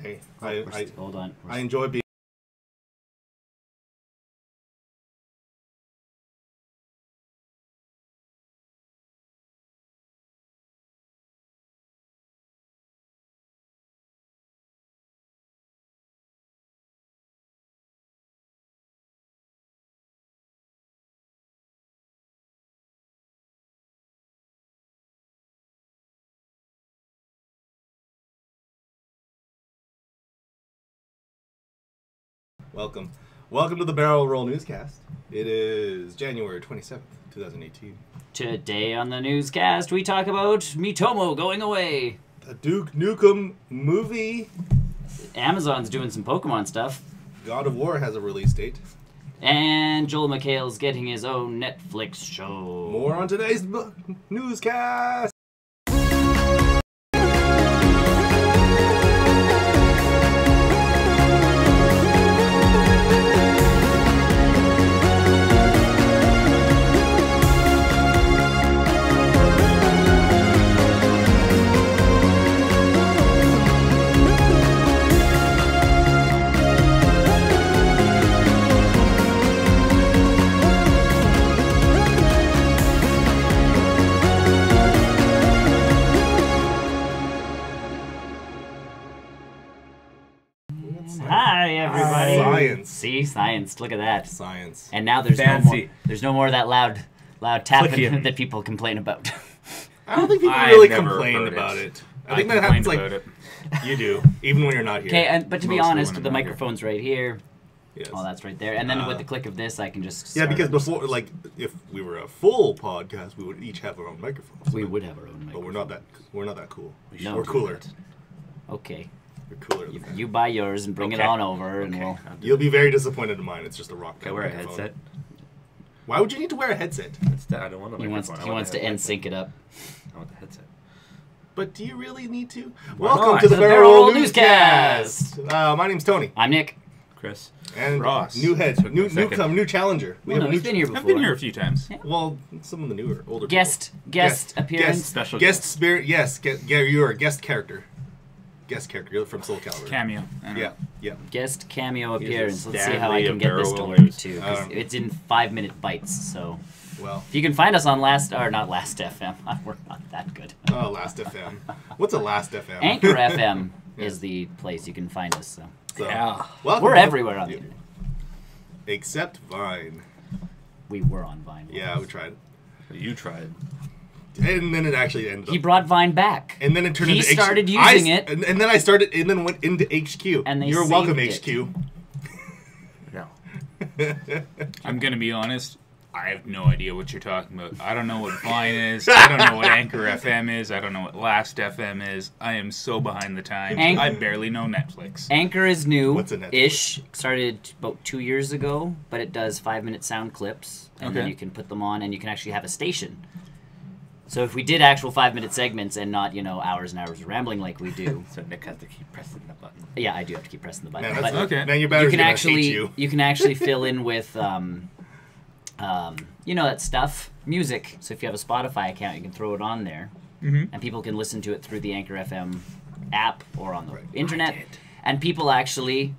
Hey, hold on. I enjoy being. Welcome to the Barrel Roll Newscast. It is January 27th, 2018. Today on the newscast, we talk about Miitomo going away. The Duke Nukem movie. Amazon's doing some Pokemon stuff. God of War has a release date. And Joel McHale's getting his own Netflix show. More on today's newscast. Hi, everybody. Science. See, science. Look at that. Science. And now there's no more of that loud tapping that people complain about. I don't think people really complain about it. I think that happens you do, even when you're not here. Okay, but to be honest, the microphone's right here. Yes. Oh, that's right there. And then with the click of this, I can just Yeah, because before, if we were a full podcast, we would each have our own microphones. We would have our own microphone. But we're not that cool. No, we're cooler. Okay. We're cooler than that. You buy yours and bring it on over, and You'll be very disappointed in mine. It's just a rock. Can I wear a headset? Why would you need to wear a headset? I don't want a microphone. He wants to NSYNC it up. I want the headset. But do you really need to? Why Welcome not? to the Barrel Roll Newscast. My name's Tony. I'm Nick. Chris. And Ross. new challenger. He's been here before. I've been here a few times. Yeah. Well, some of the newer, older Guest appearance. Special guest spirit. Yes, you're a guest character. Guest character. You're from Soul Calibur. Cameo. Yeah. Guest cameo He's appearance. a Let's see how I Stanley can of get this Barrel to work Rollers. too. 'Cause it's in 5-minute bites. So Well. if you can find us on Last FM, we're not that good. Oh, Last FM. What's a Last FM? Anchor FM is the place you can find us. So Yeah. we're everywhere on the internet. Except Vine. We were on Vine. Yeah, we tried. You tried. And then it actually ended up. He brought Vine back. And then it turned He into started using it. And then I started, and then went into HQ. And they You're welcome, saved HQ. No. I'm going to be honest. I have no idea what you're talking about. I don't know what Vine is. I don't know what Anchor FM is. I don't know what Last FM is. I am so behind the times. I barely know Netflix. Anchor is new. What's a Netflix? Ish. Started about 2 years ago, but it does 5-minute sound clips. And then you can put them on, and you can actually have a station. So if we did actual 5-minute segments and not, hours and hours of rambling like we do. So Nick has to keep pressing the button. Yeah, I do have to keep pressing the button. Man, but okay. Man, your battery's gonna hate you. You can actually fill in with, that stuff, music. So if you have a Spotify account, you can throw it on there. Mm-hmm. And people can listen to it through the Anchor FM app or on the internet. And people actually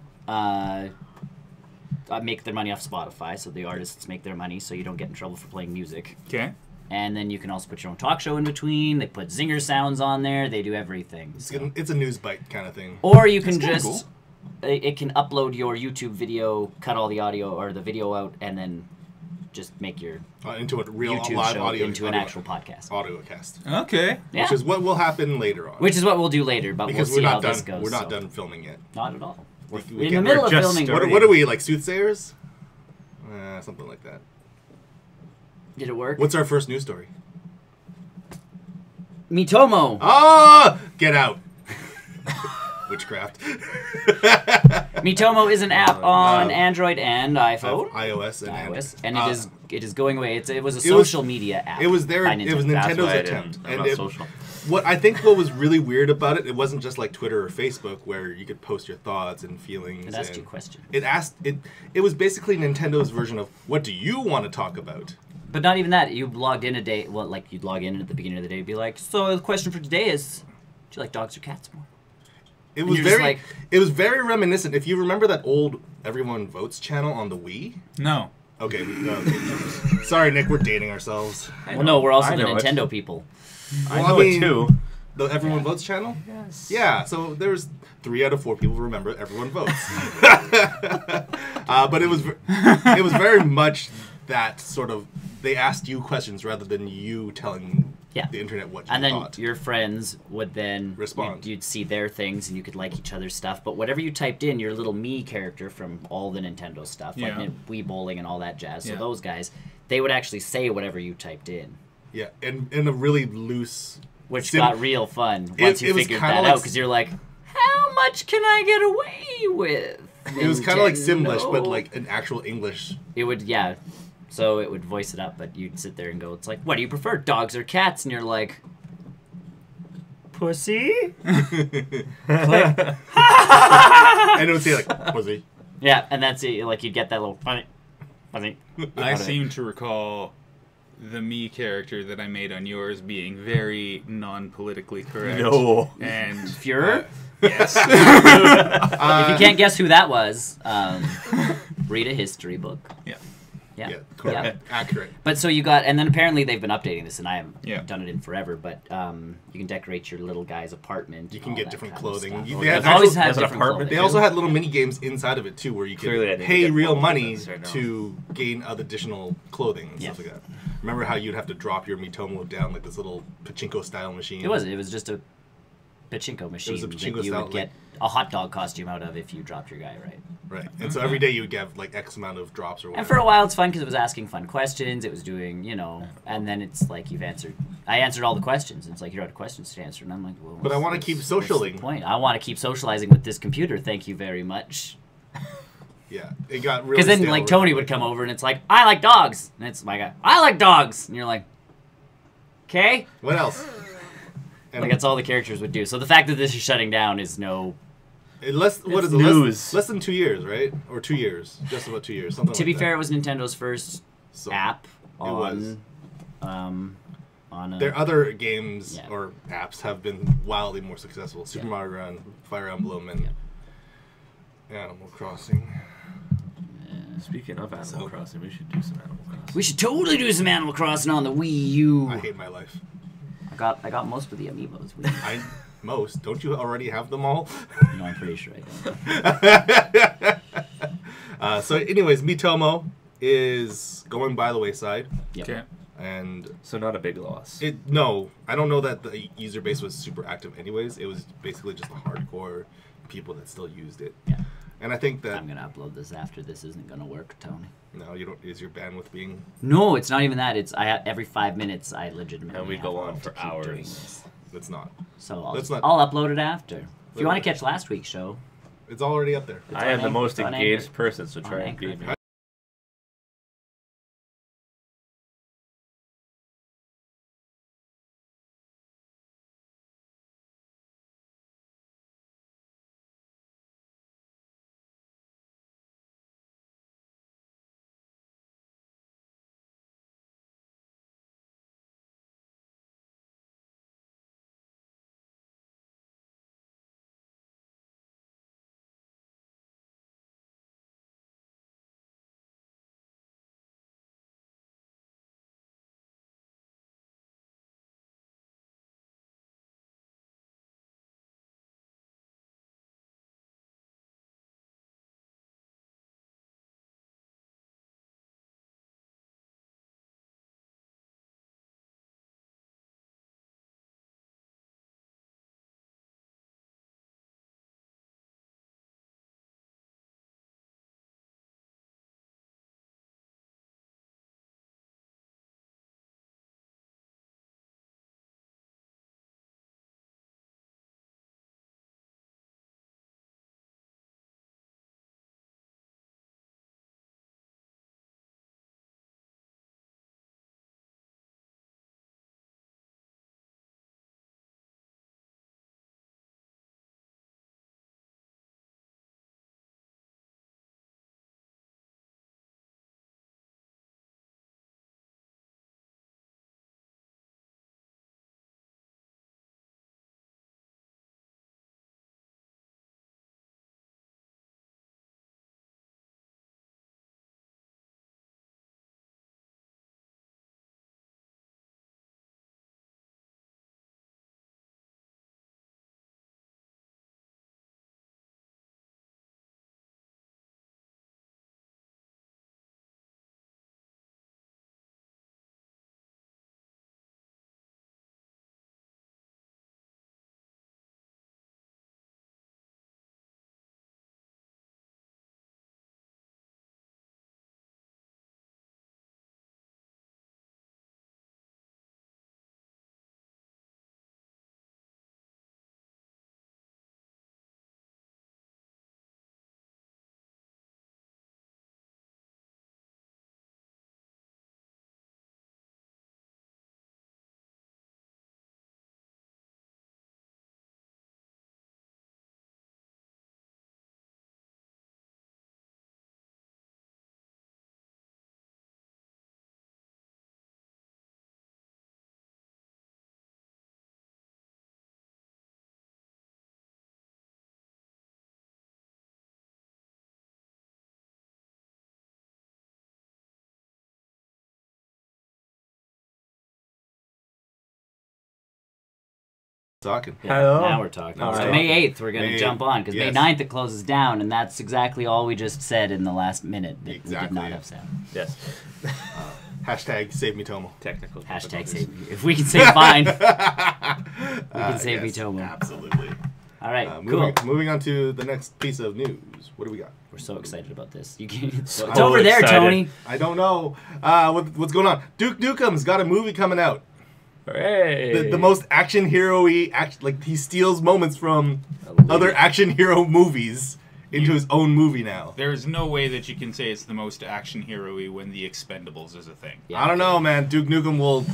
make their money off Spotify, so the artists make their money, so you don't get in trouble for playing music. Okay. And then you can also put your own talk show in between. They put zinger sounds on there. They do everything. So. It's a news bite kind of thing. Or you can That's just... cool. It can upload your YouTube video, cut all the audio or the video out, and then just make your into a real YouTube live show audio into an actual podcast. Audiocast. Okay. Yeah. Which is what will happen later on. Which is what we'll do later, but because we'll see we're how not done. this goes. We're not done filming yet. Not at all. We're We in the middle of just filming. starting. What are we, like soothsayers? Something like that. Did it work? What's our first news story? Miitomo. Ah! Get out. Witchcraft. Miitomo is an app on Android and iPhone. iOS and iOS, and it is going away. It was a social media app. It was there. by It was Nintendo. Nintendo's attempt. I'm not social. What was really weird about it, it wasn't just like Twitter or Facebook where you could post your thoughts and feelings. It asked you questions. It was basically Nintendo's version of what do you want to talk about? But not even that. You logged in a day. Well, like you'd log in at the beginning of the day, and be like, "So the question for today is, do you like dogs or cats more?" It was you're just very, like- it was very reminiscent. If you remember that old Everyone Votes channel on the Wii. No. Okay. Sorry, Nick. We're dating ourselves. Well, no, we're also I the know it. Nintendo people. I Well, know I mean- it too. The Everyone Votes channel. Yes. Yeah. So there's 3 out of 4 people who remember Everyone Votes. But it was very much that sort of. They asked you questions rather than you telling Yeah. the internet what you And then thought. your friends would then Respond. You'd see their things, and you could like each other's stuff. But whatever you typed in, your little me character from all the Nintendo stuff, Yeah. like Wii Bowling and all that jazz. So Yeah. those guys, they would actually say whatever you typed in, Yeah, and in a really loose. which got real fun It- once you it was figured kinda that like out. Because you're like, how much can I get away with? It was kind of like Simlish, but Nintendo?" like an actual English. It would, yeah. So it would voice it up, but you'd sit there and go, it's like, what do you prefer, dogs or cats? And you're like, pussy? Click. And it would say like, pussy. Yeah, and that's it. Like, you'd get that little funny. I seem to recall the me character that I made on yours being very non-politically correct. No. And Fuhrer? yes. If you can't guess who that was, read a history book. Yeah. Yeah. Yeah, correct. Accurate. But so you got, and then apparently they've been updating this, and I haven't Yeah. done it in forever, but you can decorate your little guy's apartment. You and can all get that different kind of clothing. stuff. You- Oh, they I've had always actual- had has an different apartment They clothing. also had little mini games inside of it too, where you could Clearly I need to pay get real both of money those right now. to gain other additional clothing and stuff Yeah. like that. Remember how you'd have to drop your Miitomo down like this little pachinko style machine? It was just a pachinko machine a pachinko that you style, would get a hot dog costume out of if you dropped your guy right. Right. And so every day you would get like X amount of drops or whatever. And for a while it's fun because it was asking fun questions, it was doing, and then it's like I answered all the questions. It's like, you're out of questions to answer, and I'm like, well. But I wanna keep what's socialing. the point? I want to keep socializing with this computer, thank you very much. Yeah. It got really Because then, stale like, really Tony quick. would come over and it's like, I like dogs. And it's my guy, I like dogs. And you're like, okay? What else? And Like, that's all the characters would do. So the fact that this is shutting down is no. what is it? news. Less than 2 years, right? Or 2 years. Just about 2 years. Something To like be that. fair, it was Nintendo's first So, app was. on a, Their other games Yeah. or apps have been wildly more successful. Super Yeah. Mario Run, Fire Emblem, and Yeah. Animal Crossing. Speaking of Animal So- Crossing, we should do some Animal Crossing. We should totally do some Animal Crossing on the Wii U. I hate my life. I got most of the amiibos. Most. Don't you already have them all? No, I'm pretty sure I don't. So, anyways, Miitomo is going by the wayside, Yep. Okay. and So not a big loss. no, I don't know that the user base was super active. Anyways, it was basically just the hardcore people that still used it. Yeah. And I think that I'm gonna upload this after this isn't gonna work, Tony. no, you don't. Is your bandwidth being? No, it's not even that. It's every 5 minutes I legitimately And we have go on to for keep doing hours. this. It's not. So Let's not- I'll upload it after. If you want to catch last week's show, It's already up there. I am the on most Anchor. engaged person, so On try and Anchor. beat me. Talking. Hello. Now we're talking. Now we're So talking. May 8th, we're going to May jump 8th, on because yes. May 9th it closes down, and that's exactly all we just said in the last minute that we did Exactly. not have sound. Yes. Hashtag save Miitomo. Technical. Hashtag difficulties. save me. If we can save mine, we can save Yes, Miitomo. Absolutely. All right, Moving, cool. moving on to the next piece of news. What do we got? We're so excited about this. You can, it's So over there, excited. Tony. I don't know. What's going on? Duke Nukem's got a movie coming out. Hooray. The most action hero-y, like he steals moments from Elite. other action hero movies into his own movie now. There's no way that you can say it's the most action hero-y when the Expendables is a thing. Yeah. I don't know, man. Duke Nukem will.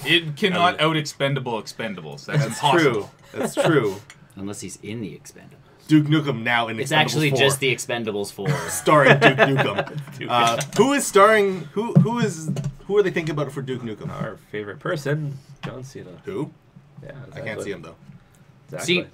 It cannot out-expendable Expendables. That's impossible. True. That's true. Unless he's in the Expendables. Duke Nukem now in It's Expendables actually 4, just the Expendables 4. starring Duke Nukem. Who is starring? Who are they thinking about for Duke Nukem? Our favorite person, John Cena. Who? Yeah, I exactly. can't see him though. Exactly. See,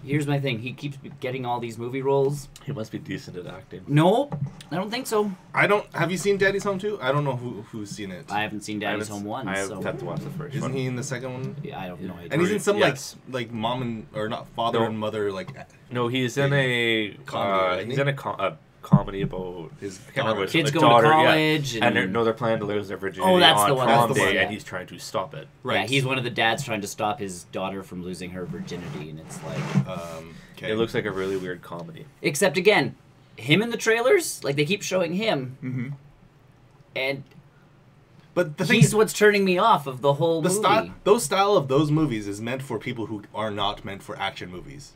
here's my thing. He keeps getting all these movie roles. He must be decent at acting. No, I don't think so. I don't. Have you seen Daddy's Home 2? I don't know who's seen it. I haven't seen Daddy's Home 1, I so have to watch the first Isn't one. he in the second one? yeah, I don't know. And he's in some Yes. like mom and or not father No. and mother like No, he's in a Comedy, isn't he's he? in a comedy about his I can't remember daughter. which Kids a going to daughter, college yeah. and- they're planning to lose their virginity Oh, that's on the one, prom that's the day, one. and he's trying to stop it. Yeah, he's one of the dads trying to stop his daughter from losing her virginity, and it's like... Okay. It looks like a really weird comedy. Except, again, him in the trailers, like, they keep showing him, Mm-hmm. and But the thing he's is, what's turning me off of the whole the movie. style of those movies is meant for people who are not meant for action movies.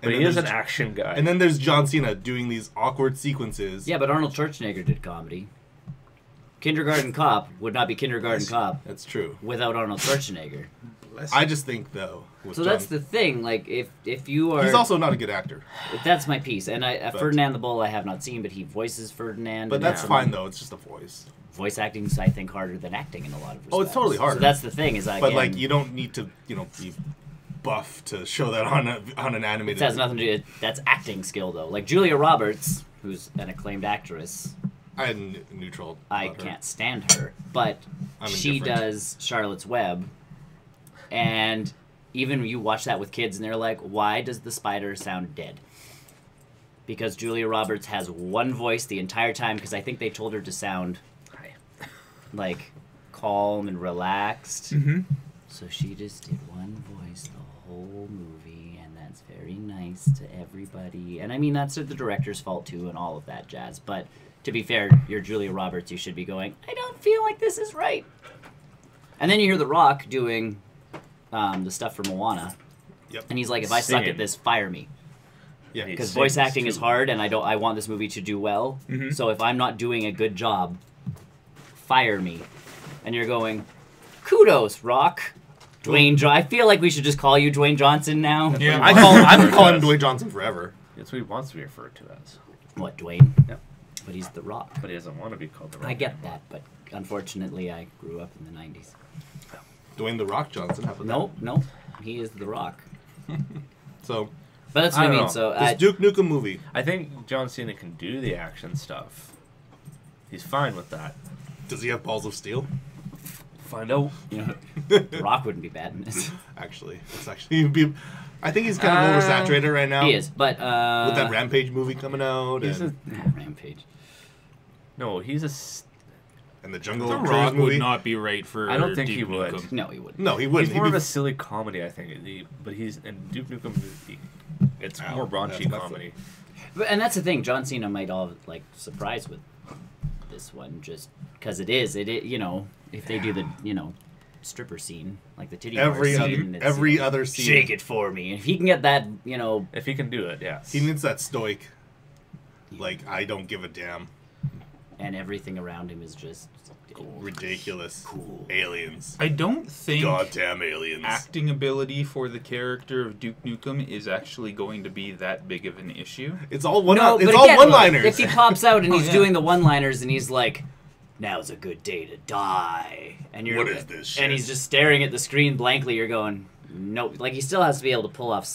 But then he is an there's- action guy. And then there's John Cena doing these awkward sequences. Yeah, but Arnold Schwarzenegger did comedy. Kindergarten Cop would not be Kindergarten Cop That's true. without Arnold Schwarzenegger. I just think though. With So John, that's the thing, like, if you are... He's also not a good actor. That's my piece. And But- Ferdinand the Bull I have not seen, but he voices Ferdinand. But and that's some- fine though. It's just a voice. Voice acting's, I think, harder than acting in a lot of respects. Oh, it's totally harder. So that's the thing, is, again, But like, you don't need to, be buff to show that on an animated. it has nothing to do... That's acting skill, though. Like, Julia Roberts, who's an acclaimed actress, I had neutral. I about her. can't stand her, but I'm she indifferent. does Charlotte's Web, and even you watch that with kids, and they're like, why does the spider sound dead? Because Julia Roberts has one voice the entire time, because I think they told her to sound, like, calm and relaxed. Mm-hmm. So she just did one voice the whole movie, and that's very nice to everybody. And I mean, that's the director's fault, too, and all of that jazz, but... To be fair, you're Julia Roberts, you should be going, I don't feel like this is right. And then you hear The Rock doing the stuff for Moana. Yep. And he's like, if I suck at Singing. this, fire me. Yeah. Because Sings voice acting is too. hard, and I want this movie to do well. Mhm. So if I'm not doing a good job, fire me. And you're going, kudos, Rock. I feel like we should just call you Dwayne Johnson now. Yeah. I've been calling him Dwayne Johnson forever. That's what he wants to be referred to as. What, Dwayne? Yep. But he's The Rock. But he doesn't want to be called the Rock. I get that, but unfortunately I grew up in the 90s. Dwayne the Rock Johnson. How about Nope. He is The Rock. that? So But that's what I I don't mean. know. So this Duke Nukem movie. I think John Cena can do the action stuff. He's fine with that. Does he have balls of steel? Find out. The Rock wouldn't be bad in this. Actually, it's actually. I think he's kind of oversaturated right now. He is, but With that Rampage movie coming out, He's and, Rampage. No, he's a. and the Jungle The Cruise Rock movie. would not be right for. I don't think Duke he would. Nukem. No, he wouldn't. No, he wouldn't. He's more He'd of be- a silly comedy, I think. But he's and Duke Nukem. It's Ow, more that's raunchy my comedy. And that's the thing. John Cena might all like surprise with this one, just because it is. If they do the stripper scene, like the titty bar scene, it's, every other scene. shake it for me. If he can get that, If he can do it, yes. He needs that stoic. Like I don't give a damn. and everything around him is just Ridiculous. Cool. Aliens. I don't think Goddamn aliens. acting ability for the character of Duke Nukem is actually going to be that big of an issue. It's all one. No, It's but all again, one-liners. If he pops out and Oh, he's yeah. doing the one-liners and he's like, "Now's a good day to die," and you're What is this shit? and he's just staring at the screen blankly, you're going, "Nope." Like he still has to be able to pull off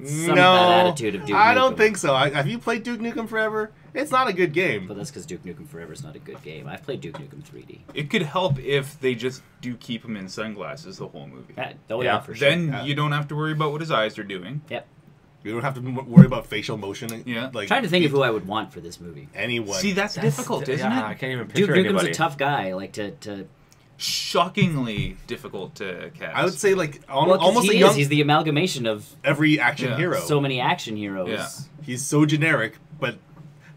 some of that attitude of Duke Nukem. I don't think so. Have you played Duke Nukem Forever? It's not a good game. But that's because Duke Nukem Forever is not a good game. I've played Duke Nukem 3D. It could help if they just do keep him in sunglasses the whole movie. Yeah, for sure. Then you don't have to worry about what his eyes are doing. Yep. You don't have to worry about facial motion. Yeah. Like, I'm trying to think of who I would want for this movie. anyone. See, that's difficult, isn't Yeah, I it? can't even picture Duke Nukem's anybody. a tough guy. Like to Shockingly difficult to cast. I would say like well, almost a he young is. He's the amalgamation of every action Yeah. hero. so many action heroes. Yeah. He's so generic, but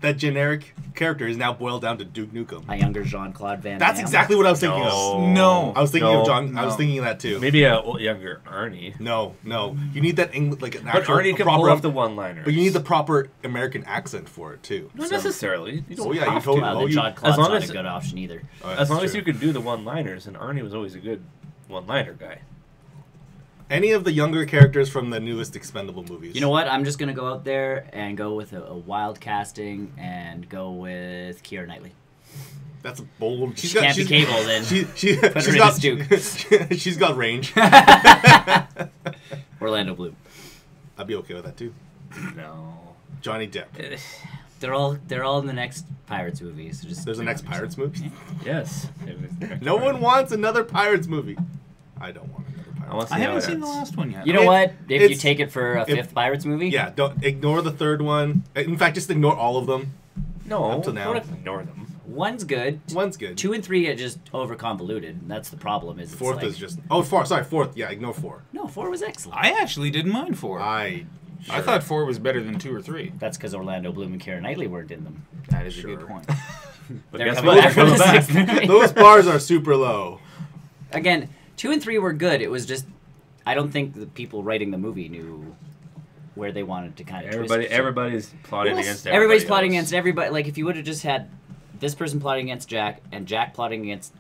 that generic character is now boiled down to Duke Nukem. A younger Jean-Claude Van That's Damme. exactly what I was thinking of. No. I was thinking No. of John. I was No. thinking of that too. Maybe a younger Ernie. No. You need that like an But actual Ernie can proper. pull off the one-liners. But you need the proper American accent for it too. Not So- necessarily. You don't Oh, yeah, you have told- to. Well, Oh, then you- Jean-Claude's as long not as- a good option either. Oh, As that's long as true. you could do the one-liners, and Ernie was always a good one-liner guy. Any of the younger characters from the newest Expendable movies. You know what? I'm just gonna go out there and go with a wild casting and go with Keira Knightley. That's bold. She can't be Cable, then. She's her in got as she's got range. Orlando Bloom. I'd be okay with that too. No. Johnny Depp. They're all in the next Pirates movie. So just There's a next Pirates movie. Yes. No one wants another Pirates movie. I don't want another I Pirates. want to I see haven't how seen the ends. last one yet. You know what? If you it's- take it for a fifth Pirates movie, Yeah, don't ignore the third one. In fact, just ignore all of them. No, Up till now. don't ignore them. one's good. One's good. 2 and 3 are just over convoluted. That's the problem. Is it's Fourth like, is just fourth. Yeah, ignore 4. no 4 was excellent. I actually didn't mind 4. I thought 4 was better than 2 or 3. That's because Orlando Bloom and Keira Knightley weren't in them. That is a Sure. good point. But They're guess coming what? back They're for the coming back. sixth movie. those bars are super low. Again, 2 and 3 were good. It was just I don't think the people writing the movie knew where they wanted to kind of Everybody's plotting against everybody. Everybody's plotting else. against everybody. Like if you would have just had this person plotting against Jack and Jack plotting against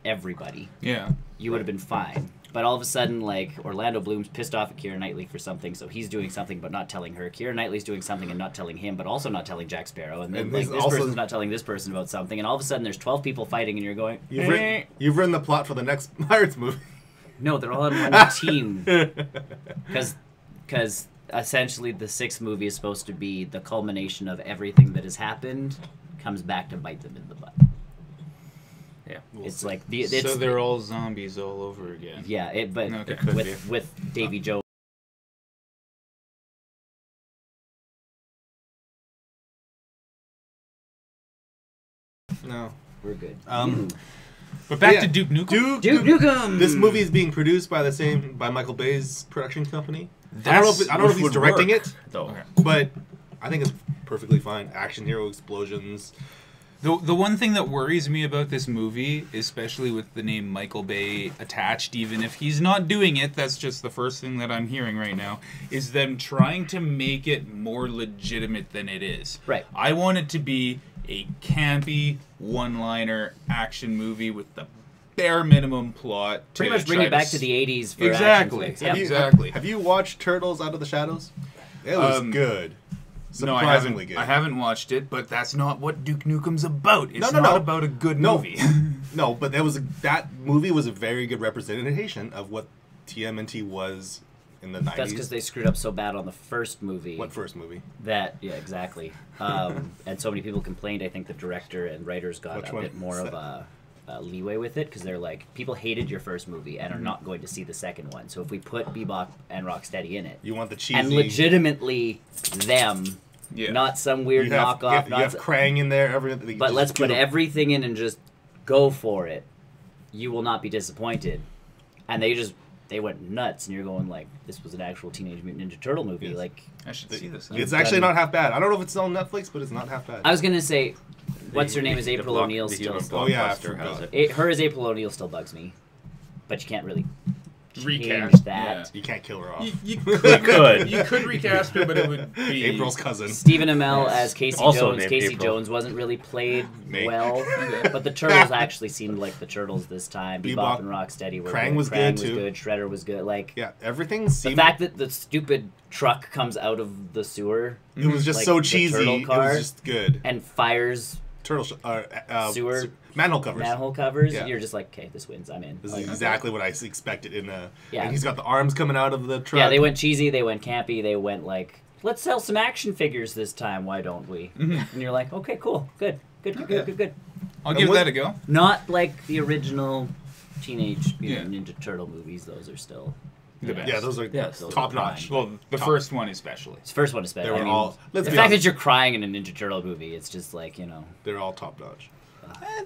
everybody, Yeah. you would have been fine. But all of a sudden, like Orlando Bloom's pissed off at Keira Knightley for something, so he's doing something but not telling her. Keira Knightley's doing something and not telling him, but also not telling Jack Sparrow. And then And like this this also- person's not telling this person about something, and all of a sudden there's 12 people fighting, and you're going, You've written the plot for the next Pirates movie. no, they're all on one team. Because essentially the 6th movie is supposed to be the culmination of everything that has happened, comes back to bite them in the butt. Yeah. It's like it's, So they're all zombies all over again. yeah, but Okay. It could be. with Davy Jones. No. We're good. But back Yeah. to Duke Nukem. Duke Nukem. This movie is being produced by Michael Bay's production company. I That's- don't know if he's would directing work, it, though. Okay. but I think it's perfectly fine. Action hero explosions. The one thing that worries me about this movie, especially with the name Michael Bay attached, even if he's not doing it, that's just the first thing that I'm hearing right now, is them trying to make it more legitimate than it is. Right. I want it to be a campy, one-liner action movie with the bare minimum plot. Pretty much bring try it back s- to the 80s for Exactly. action flicks. Yep. Exactly. Have you watched Turtles Out of the Shadows? It was good. No, I Surprisingly haven't. good. I haven't watched it, but that's not what Duke Nukem's about. It's No. not about a good No. movie. No, but that movie was a very good representation of what TMNT was in the 90s. That's because they screwed up so bad on the first movie. What first movie? That, yeah, exactly. And so many people complained. I think the director and writers got Which a one? bit more of a leeway with it because they're like, people hated your first movie and are not going to see the second one. So if we put Bebop and Rocksteady in it, You want the cheesy... and legitimately them, Yeah. not some weird you have, knockoff, you not have Krang in there. Everything. but just let's put give- everything in and just go for it. You will not be disappointed. And they went nuts, and you're going like, this was an actual Teenage Mutant Ninja Turtle movie. Yes. Like, I should see this. It's actually not half bad. I don't know if it's still on Netflix, but it's not half bad. I was gonna say, what's her name is The April block- O'Neil the still. human Oh, yeah, I blockbuster has forgot. it. Her as April O'Neil still bugs me, but you can't really change Recast that. You can't kill her off. You could. You could recast her, but it would be April's cousin. Stephen Amell as Casey Also Jones. named Casey April. Jones wasn't really played Mate. well, but the Turtles actually seemed like the Turtles this time. Bebop Bebop. and Rocksteady were Krang good. was Krang good, was too. good. Shredder was good. Like Yeah, everything the seemed... fact that the stupid truck comes out of the sewer it was just like so the cheesy. turtle It car. was just good. and fires Sewer manhole covers. manhole covers, Yeah. you're just like, okay, this wins. I'm in. This Like, is exactly what I expected in a. Yeah. And he's got the arms coming out of the truck. yeah, they went cheesy, they went campy, they went like, let's sell some action figures this time. Why don't we? And you're like, okay, cool, good. I'll give that a go. Not like the original teenage Yeah. Ninja Turtle movies. Those are still The best. Yeah, those are Yes. top notch. Well, the first one especially. It's the first one to spend. They were all. Let's The be fact honest, that you're crying in a Ninja Turtle movie, it's just like, they're all top notch.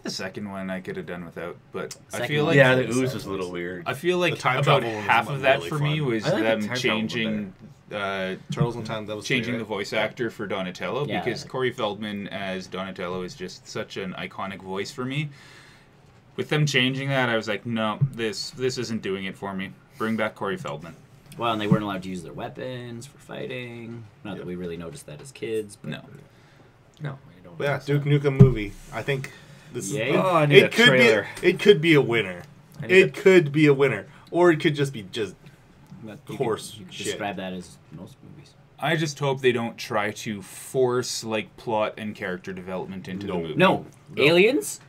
The second one I could have done without, but I Second feel one? like Yeah, the ooze was a little weird. I feel like The time about travel one was half of that really for fun. me was I like the them time travel changing Turtles in Time. That was changing the great. voice actor for Donatello Yeah. because Corey Feldman as Donatello is just such an iconic voice for me. With them changing that, I was like, no, this isn't doing it for me. Bring back Corey Feldman. well, and they weren't allowed to use their weapons for fighting. Not that we really noticed that as kids. But No. No, you don't. But yeah, Duke Nukem movie. I think this Yay. is. Oh, I need a trailer. It could be a winner. I need It could be a winner, or it could just be just. But you Horse could shit. describe that as most movies. I just hope they don't try to force like plot and character development into the movie. No, aliens.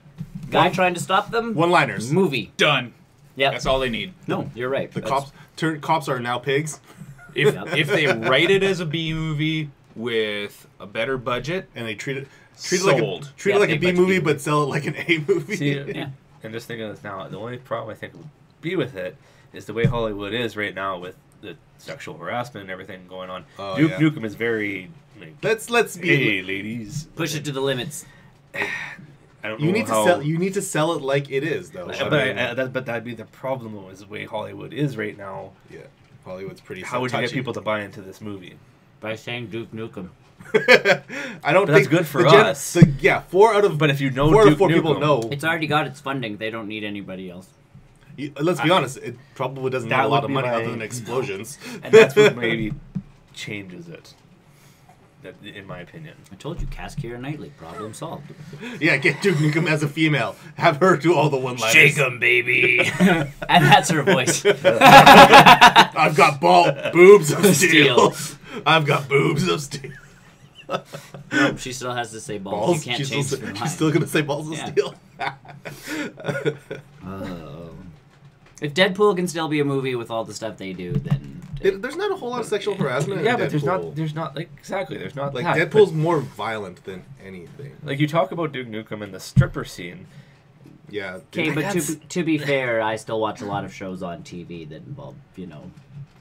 Guy trying to stop them. One-liners. Movie. Done. Yeah. That's all they need. No, you're right. The cops are now pigs, If they write it as a B movie with a better budget, and they treat it Sold. treat Yeah, it like a big B budget movie, B but sell it like an A movie. See, Yeah. and just thinking of this now, the only problem I think would be with it is the way Hollywood is right now with the sexual harassment and everything going on. Oh, Duke yeah. Nukem is very like, Let's be. hey, ladies. Push it to the limits. I don't know You need how, to sell. You need to sell it like it is, though. but that'd be the problem though, is the way Hollywood is right now. Yeah, Hollywood's pretty. How would you get touchy. people to buy into this movie? By saying Duke Nukem. I don't But that's think good for the gen- us. the- yeah, 4 out of But if you know four out of Duke 4 people Nukem- know. It's already got its funding. They don't need anybody else. Let's be honest. It probably doesn't need That a lot would of be money my- other than explosions. And that's what maybe changes it. In my opinion. I told you, cast Keira Knightley. Problem solved. Yeah, get Duke Nukem as a female. Have her do all the one-liners. Shake 'em, baby. And that's her voice. I've got boobs of steel. Steel. I've got boobs of steel. No, she still has to say balls. Balls. You can't She's change still, her mind. she's still gonna say balls of Yeah. steel. If Deadpool can still be a movie with all the stuff they do, then There's not a whole lot of sexual harassment. Yeah, in but Deadpool. there's not like exactly there's not Like that. Deadpool's more violent than anything. Like you talk about Duke Nukem and the stripper scene. Yeah. okay. dude, But That's- to be fair, I still watch a lot of shows on TV that involve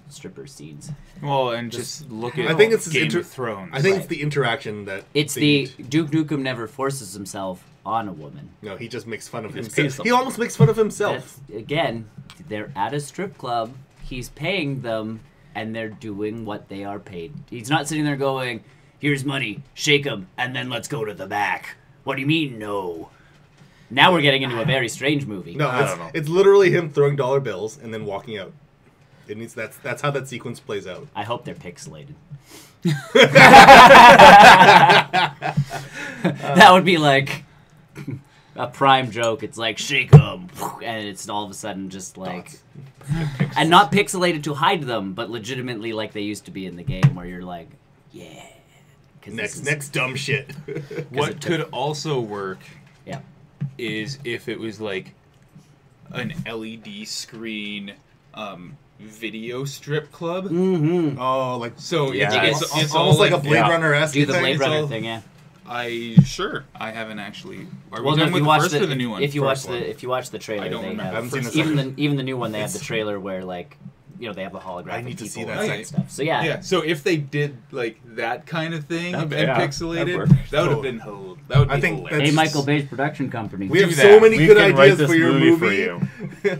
stripper scenes. well, and just look at I think it's his Game of Thrones. I think it's the interaction that It's they the need. Duke Nukem never forces himself on a woman. No, he just makes fun of He just himself. pays them. He almost makes fun of himself. That's, again, they're at a strip club. He's paying them, and they're doing what they are paid. He's not sitting there going, "Here's money, shake 'em, and then let's go to the back." What do you mean, no? Now we're getting into a very strange movie. No, I don't know. it's literally him throwing dollar bills and then walking out. It needs that's how that sequence plays out. I hope they're pixelated. That would be like a prime joke. It's like shake 'em, and it's all of a sudden just like, Dots. and not pixelated to hide them, but legitimately like they used to be in the game, where you're like, yeah. 'Cause this is- Next dumb shit. what it took- could also work Yeah. is if it was like an LED screen video strip club. Mm-hmm. Oh, like So Yeah. it's, almost it's all like a like Blade yeah. Runner-esque Do the thing. Blade It's Runner all- thing, yeah. I haven't actually. Are Well, we no, done if with you the watch first the or the new one? if you watch First one. the trailer, I don't they remember. I haven't seen have the even second. the new one they have It's- the trailer where like they have the holographic I need to people see and that all second. stuff. So yeah, Yeah. So if they did like that kind of thing and That'd- yeah, that'd pixelated, work. that would have been that would be I think hilarious. that's- Hey, Michael Bay's production company. We Do have that. so many We good can write ideas this for your movie movie. for you.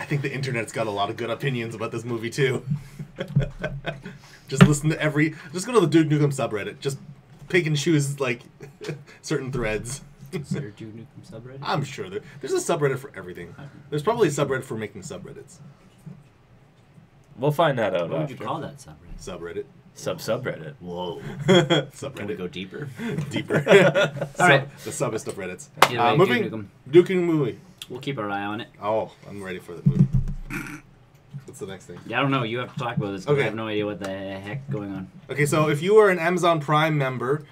I think the internet's got a lot of good opinions about this movie too. Just listen to just go to the Duke Nukem subreddit. Just pick and choose like certain threads. Is there a Duke Nukem subreddit? I'm sure there's a subreddit for everything. There's probably a subreddit for making subreddits. We'll find that out. What would you after. call that subreddit? Subreddit. Subreddit. Whoa. Can we Subreddit. go deeper? Deeper. All right. The subest of Reddits. Either way, Duke Moving. Nukem. Duke Nukem movie. We'll keep our eye on it. Oh, I'm ready for the movie. What's the next thing? Yeah, I don't know. You have to talk about this. 'Cause Okay. I have no idea what the heck going on. Okay, so if you are an Amazon Prime member,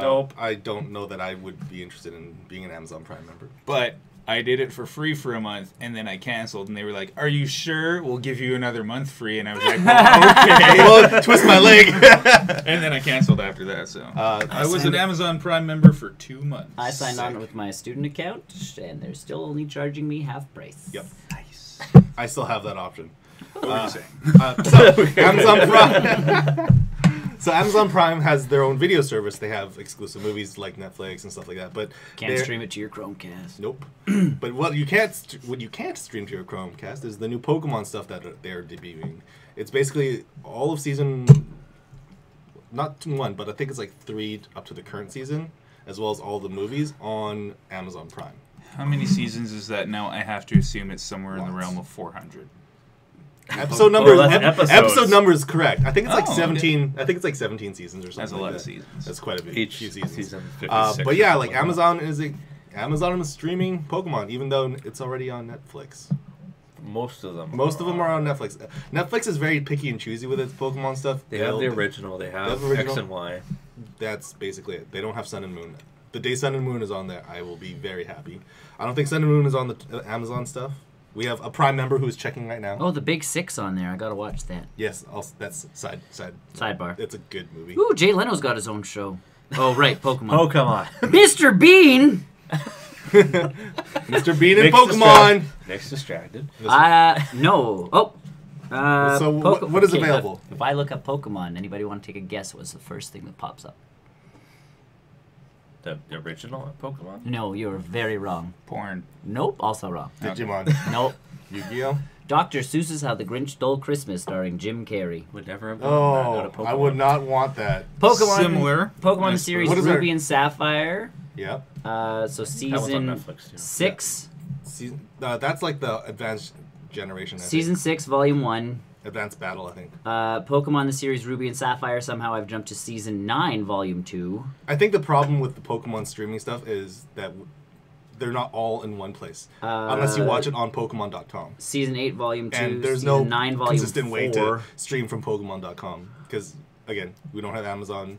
Nope. I don't know that I would be interested in being an Amazon Prime member. But I did it for free for a month, and then I canceled, and they were like, "Are you sure? We'll give you another month free." And I was like, well, "Okay." Well, twist my leg. And then I canceled after that. So I was an signed- Amazon Prime member for 2 months. I signed on with my student account, and they're still only charging me half price. Yep. Nice. I still have that option. What were you saying? So Amazon Prime. So Amazon Prime has their own video service. They have exclusive movies like Netflix and stuff like that. But Can't stream it to your Chromecast. Nope. But what you can't stream to your Chromecast is the new Pokemon stuff that they're debuting. It's basically all of season, not 1, but I think it's like 3 up to the current season, as well as all the movies on Amazon Prime. How many seasons is that now? I have to assume it's somewhere in the realm of 400. Episode number. That's Episode number is correct. I think it's like Oh, 17. I think it's like 17 seasons or something. That's a lot like of that. seasons. That's quite a bit. Each few seasons. season 56 But yeah, or like something. Amazon is streaming Pokemon, even though it's already on Netflix. Most of them. Most of them are on Netflix. Netflix is very picky and choosy with its Pokemon stuff. They have the original. They have X and Y. That's basically it. They don't have Sun and Moon. The day Sun and Moon is on there, I will be very happy. I don't think Sun and Moon is on the Amazon stuff. We have a Prime member who's checking right now. Oh, the Big Six on there. I gotta watch that. Yes, that's Sidebar. It's a good movie. Ooh, Jay Leno's got his own show. Oh, right, Pokemon. Pokemon. Mr. Bean! Mr. Bean and Pokemon. Next distracted. No. Oh. So what is okay, available? If I look up Pokemon, anybody want to take a guess what's the first thing that pops up? The original Pokemon? No, you're very wrong. Porn. Nope, also wrong. Digimon. Nope. Yu-Gi-Oh. Dr. Seuss's How the Grinch Stole Christmas, starring Jim Carrey. Would never have done that. Oh, I would not want that. Pokemon. Similar. Pokemon Yes. series What is Ruby our- and Sapphire. Yeah. So That was on season Netflix, too. 6. That's like the advanced generation. I think. Season 6, Volume 1. Advanced Battle, I think. Pokemon the series Ruby and Sapphire. Somehow I've jumped to Season 9, Volume 2. I think the problem with the Pokemon streaming stuff is that they're not all in one place. Unless you watch it on Pokemon.com. Season 8, Volume 2. And there's Season no 9, Volume consistent 4. way to stream from Pokemon.com. Because, again, we don't have Amazon...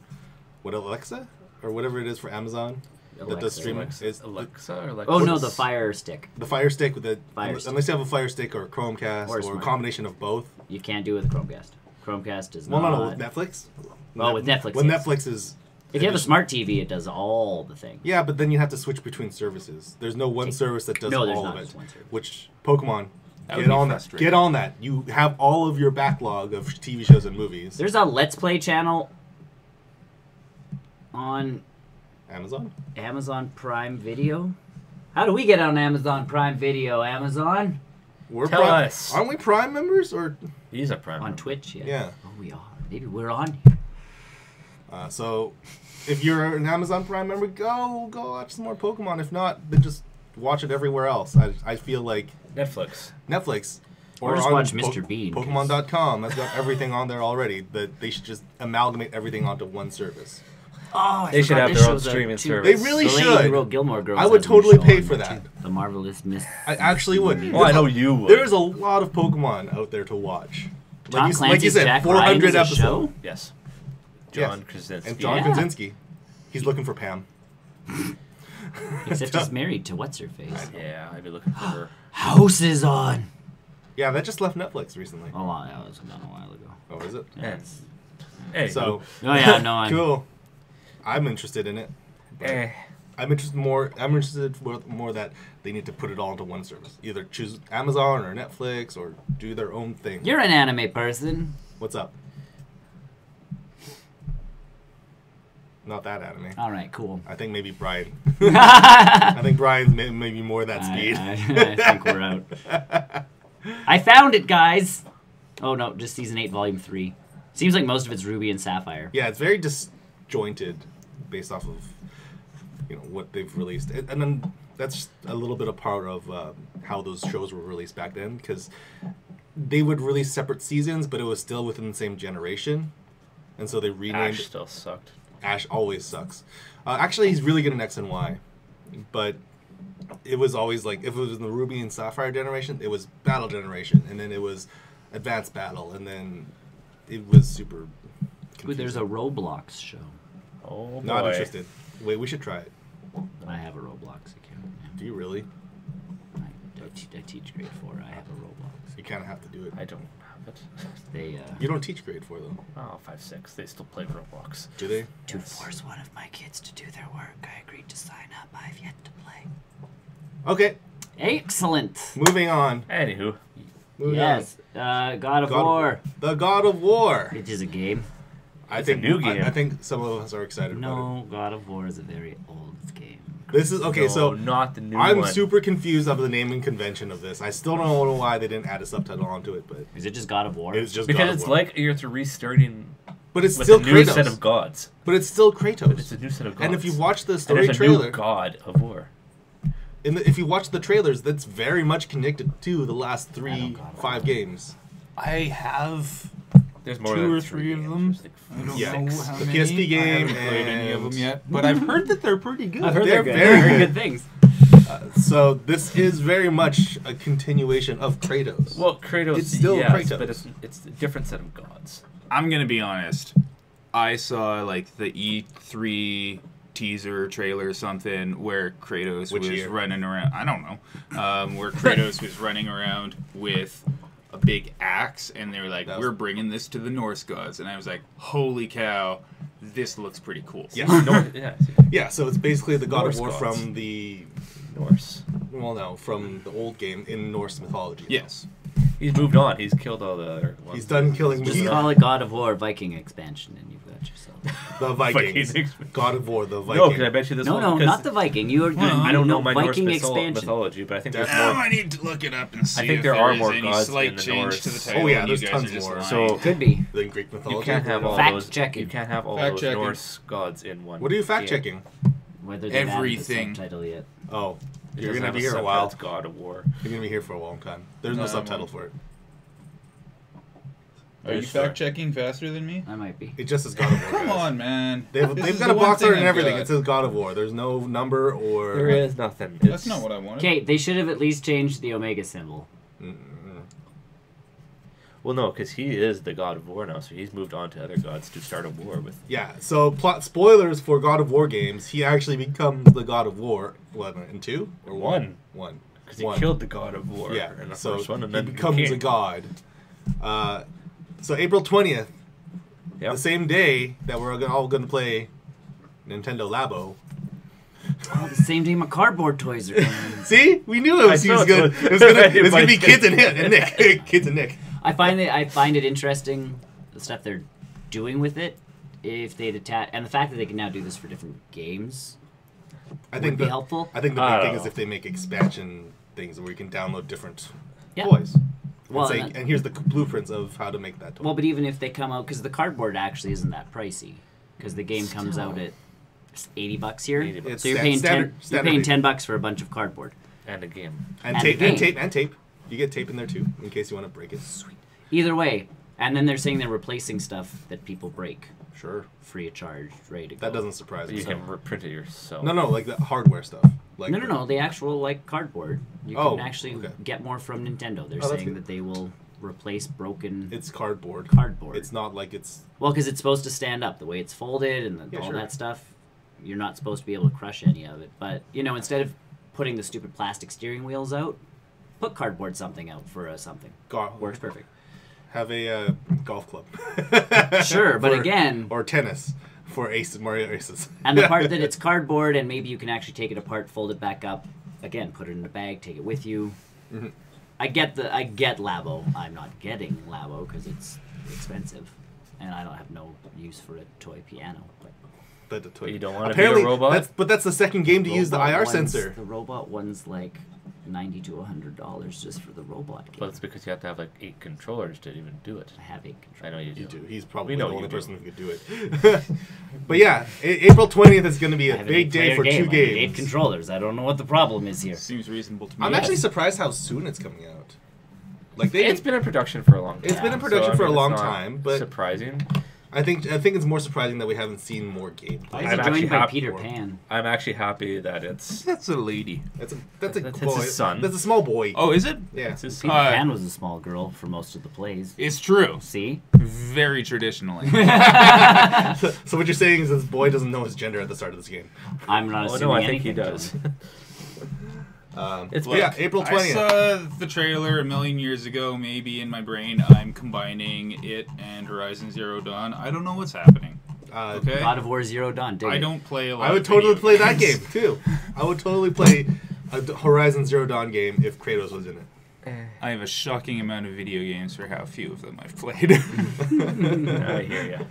What, Alexa? Or whatever it is for Amazon? That does stream. Is Alexa or Alexa? Oh, no, the Fire Stick. the Fire Stick with the... Fire Stick. Unless you have a Fire Stick or a Chromecast Or or, a a Smart. combination of both. You can't do it with Chromecast. Chromecast does Well, not. no, with Netflix. Oh, with Netflix, When yes. Netflix is... If you have a smart TV, it does all the things. Yeah, but then you have to switch between services. There's no one service that does No, there's all not of just it. one service. Which Pokemon, That would get be on that. frustrating. Get on that. You have all of your backlog of TV shows and movies. There's a Let's Play channel on Amazon. Amazon Prime Video. How do we get on Amazon Prime Video, Amazon? We're Tell Prime, us. Aren't we Prime members or? He's a Prime. On member. Twitch, yeah. Yeah. Oh, we are. Maybe we're on. So, if you're an Amazon Prime member, go watch some more Pokemon. If not, then just watch it everywhere else. I feel like Netflix. Netflix. Or just on watch Mr. Bean, 'cause- Pokemon.com. That's got everything on there already. That they should just amalgamate everything onto one service. Oh, They should have their own streaming service. They really the lady should. who wrote Gilmore Girls. I would has a new totally show pay on for there, that. too. The Marvelous Miss. I actually would. Well, I know you would. There's a lot of Pokemon out there to watch. Tom like you Clancy's said, Jack 400 Ryan's a episodes. show? Yes. Yes. John Krasinski. And John Yeah. Krasinski. He's looking for Pam. Except he's married to what's her face. Yeah, I'd be looking for her. House is on. Yeah, that just left Netflix recently. Oh, wow, that was done a while ago. Oh, is it? And, hey, So, Oh yeah, no, I'm. cool. I'm interested in it. but I'm interested more that they need to put it all into one service. Either choose Amazon or Netflix or do their own thing. You're an anime person. What's up? Not that anime. All right, cool. I think maybe Brian. I think Brian's maybe more that speed. I think we're out. I found it, guys. Oh no, just season 8, volume 3. Seems like most of it's Ruby and Sapphire. Yeah, it's very disjointed based off of what they've released, and then that's a little bit a part of how those shows were released back then, because they would release separate seasons, but it was still within the same generation, and so they renamed. Ash still sucked. Ash always sucks. Actually, he's really good in X and Y, but it was always like if it was in the Ruby and Sapphire generation, it was Battle generation, and then it was Advanced Battle, and then it was super confusing. Ooh, there's a Roblox show. Oh, boy. Not interested. Wait, we should try it. I have a Roblox account. Yeah. Do you really? I teach grade 4. I have a Roblox. You kind of have to do it. I don't have it. They You don't teach grade 4 though. Oh, 5, 6. They still play Roblox. Do they? to force one of my kids to do their work, I agreed to sign up. I've yet to play. Okay, Excellent. moving on. Anywho, Moving Yes. God of War. The God of War. It is a game. I It's a think new game. I think some of us are excited about No, God of War is a very old game. it. This is okay. no, So not the new I'm one. super confused of the naming convention of this. I still don't know why they didn't add a subtitle onto it, but Is it just God of War? it's just God Because of it's War. like you're restarting But it's with still a new Kratos. set of gods. But it's still Kratos. But it's a new set of gods. And if you watch the And story there's a trailer, new god of war. if you watch the trailers, that's very much connected to the last I 3, know God of 5 War. games. I have There's more 2 than or 3 3 of games. them. There's like I don't Yeah. know how The many. PSP game I haven't played any of and- them yet, but I've heard that they're pretty good. I've heard They're they're good. very Very good. good things. So this is very much a continuation of Kratos. Well, Kratos, It's still yes, Kratos. but it's a different set of gods. I'm gonna be honest. I saw like the E3 teaser trailer or something where Kratos Which was year? running around. I don't know. Where Kratos was running around with a big axe, and they were like, That was- "We're bringing this to the Norse gods," and I was like, "Holy cow, this looks pretty cool." Yeah. Yeah, Yeah, so it's basically the God Norse of War gods. from the Norse. from the old game in Norse mythology. Yes. He's moved on. He's killed all the other ones. He's done killing Just the call it God of War Viking expansion, and you've got yourself. Vikings. Vikings. God of War, the Viking. No, because I bet you this No, one. no, because not the Viking. You are. I don't know my Viking Norse expansion. mythology, but I think there's Now more. I need to look it up and see think if there are is more any gods slight in the change to the Norse. title. Oh, yeah, and there's you guys tons are just more. lying. So Could be. The Greek mythology. you can't have all Fact those. checking. You can't have all Fact those checking. Norse gods in one. What are you fact game. checking? Whether they've added the Everything. subtitle yet. Oh, It you're doesn't gonna have be here a subtitle, while. It's God of War. You're gonna be here for a long time. There's no No, subtitle well. for it. Are you sure? fact checking faster than me? I might be. It just says God of War. Come guys. on, man. They've This got is a the one box thing art and I've everything. got. It says God of War. There's no number or. There is nothing. That's not what I wanted. Okay, they should have at least changed the Omega symbol. Well, no, because he is the God of War now, so he's moved on to other gods to start a war with. Yeah. So plot spoilers for God of War games. He actually becomes the God of War. What in 2 or One. One. Because he One. killed the God of War Yeah. in the So first one, and he then becomes king. a god. So April 20th, Yep. the same day that we're all going to play Nintendo Labo. Oh, the same day my cardboard toys are coming. See, we knew it was, I know good. it's- It was gonna Everybody- be kids and Nick. Kids and Nick. I find it interesting the stuff they're doing with it. If they'd attach, and the fact that they can now do this for different games I would think be the, helpful. I think the I big don't thing is know. if they make expansion things where you can download different Yeah. toys. Well, and, and that- and here's the blueprints of how to make that toy. Well, but even if they come out, because the cardboard actually isn't that pricey, because the game comes out at $80 here. $80. It's So you're paying standard- you're standard paying rate. $10 for a bunch of cardboard. And a game. and and tape, the and game. tape, and tape. You get tape in there too, in case you want to break it. Sweet. Either way, and then they're saying they're replacing stuff that people break Sure. free of charge, ready to go. That doesn't surprise me. You can print it yourself. No, like the hardware stuff. Like No, the actual like cardboard. You Oh, can actually okay. get more from Nintendo. They're Oh, that's saying good. that they will replace broken It's cardboard. cardboard. It's not like it's. Well, because it's supposed to stand up the way it's folded and Yeah, all sure. that stuff. You're not supposed to be able to crush any of it. But, instead of putting the stupid plastic steering wheels out, put cardboard something out for something. Works perfect. Have a golf club. Sure, but For- again... Or tennis for Mario Aces. And the part that it's cardboard and maybe you can actually take it apart, fold it back up, again, put it in a bag, take it with you. Mhm. I get Labo. I'm not getting Labo because it's expensive. And I don't have no use for a toy piano. But The toy. You don't want to be Apparently, a robot? that's the second game to use the robot IR one's- sensor. The robot one's like $90 to $100 just for the robot game. But it's because you have to have like 8 controllers to even do it. I have 8 I controllers. know you do. You do. He's probably We know the you only do. person who could do it. But yeah, April 20th is going to be I a have an big day 8-player for game. 2 I need games. 8 controllers. I don't know what the problem is here. Seems reasonable to me. I'm Yes. actually surprised how soon it's coming out. Like they, It's been in production for a long time. It's been in production so, for a it's long not time, but- surprising. I think it's more surprising that we haven't seen more gameplay. Why is I'm he actually joined by happy Peter for him. Pan? I'm actually happy that it's That's a lady. That's a That's boy. his son. That's a small boy. Oh, is it? Yeah. it's his Peter Uh, Pan was a small girl for most of the plays. It's true. See? Very traditionally. So what you're saying is this boy doesn't know his gender at the start of this game. I'm not Oh assuming no, I think he anything, does. Tony. It's But yeah, big. April I 20th. saw the trailer a million years ago. Maybe in my brain, I'm combining it and Horizon Zero Dawn. I don't know what's happening. Okay. God of War Zero Dawn. Dig I it. don't play a lot. I would of totally video play that games. game too. I would totally play a Horizon Zero Dawn game if Kratos was in it. I have a shocking amount of video games for how few of them I've played. I hear you.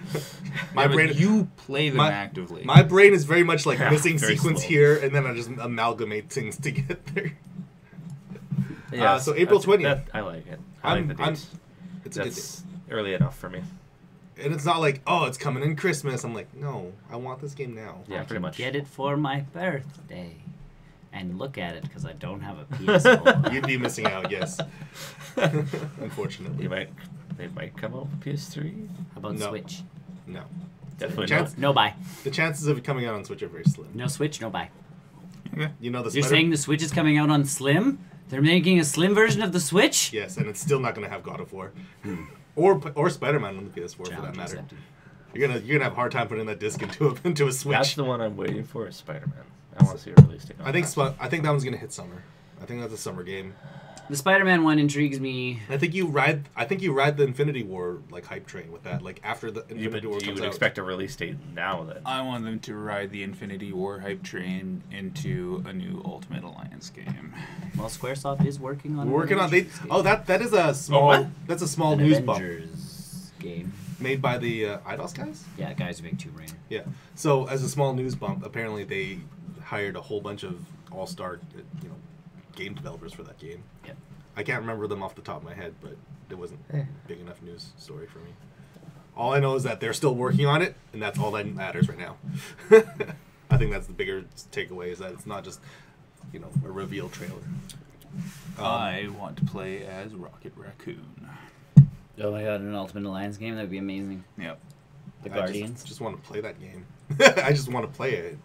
My brain, you play them my- actively. my brain is very much like Yeah, missing very sequence slow. here, and then I just amalgamate things to get there. Yeah, so April 20th. I like it. I like the dates. It's a good That's early enough for me. day. And it's not like, oh, it's coming in Christmas. I'm like, no, I want this game now. Yeah, pretty much. Get it for my birthday. And look at it because I don't have a PS4. You'd be missing out, yes. Unfortunately. They might come out with PS3. How about No. Switch? No. Definitely Chance- not. No buy. The chances of it coming out on Switch are very slim. No Switch, no buy. Okay. You know the You're Spider- saying the Switch is coming out on Slim? They're making a Slim version of the Switch? Yes, and it's still not going to have God of War. Or Spider-Man on the PS4 for that Challenge matter. accepted. You're gonna have a hard time putting that disc into a Switch. That's the one I'm waiting for. Is Spider-Man. I want to see a release date. On I think that. I think that one's gonna hit summer. I think that's a summer game. The Spider-Man one intrigues me. I think you ride the Infinity War like hype train with that. Like after the You Infinity War would comes out. expect a release date now then. I want them to ride the Infinity War hype train into a new Ultimate Alliance game. Well, SquareSoft is working on. We're working on Avengers game. that is a small what? that's a small An news bump Avengers game. made by the IDOS guys. Yeah, guys who make Tomb Raider. Yeah. So as a small news bump, apparently they hired a whole bunch of all-star game developers for that game. Yep. I can't remember them off the top of my head, but it wasn't Eh. big enough news story for me. All I know is that they're still working on it, and that's all that matters right now. I think that's the bigger takeaway, is that it's not just, a reveal trailer. I want to play as Rocket Raccoon. Oh my god, an Ultimate Alliance game? That would be amazing. Yep. The I Guardians. just want to play that game. I just want to play it.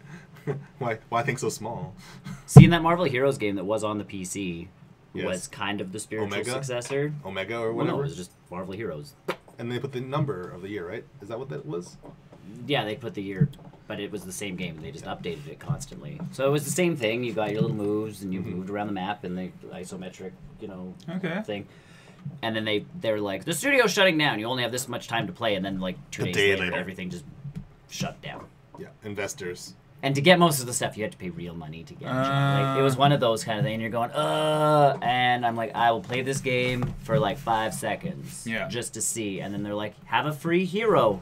Why think so small? Seeing that Marvel Heroes game that was on the PC Yes. was kind of the spiritual Omega? successor. Omega or Well, no, whatever? it was just Marvel Heroes. And they put the number of the year, right? Is that what that was? Yeah, they put the year, but it was the same game. They just updated it constantly. So it was the same thing. You got your little moves, and you moved around the map in the isometric, Okay. thing. And then they were like, the studio's shutting down. You only have this much time to play. And then like 2 A days day later, later. everything just shut down. Yeah, investors. And to get most of the stuff, you had to pay real money to get. Like, it was one of those kind of things. And you're going, and I'm like, I will play this game for like 5 seconds, Yeah. just to see. And then they're like, have a free hero.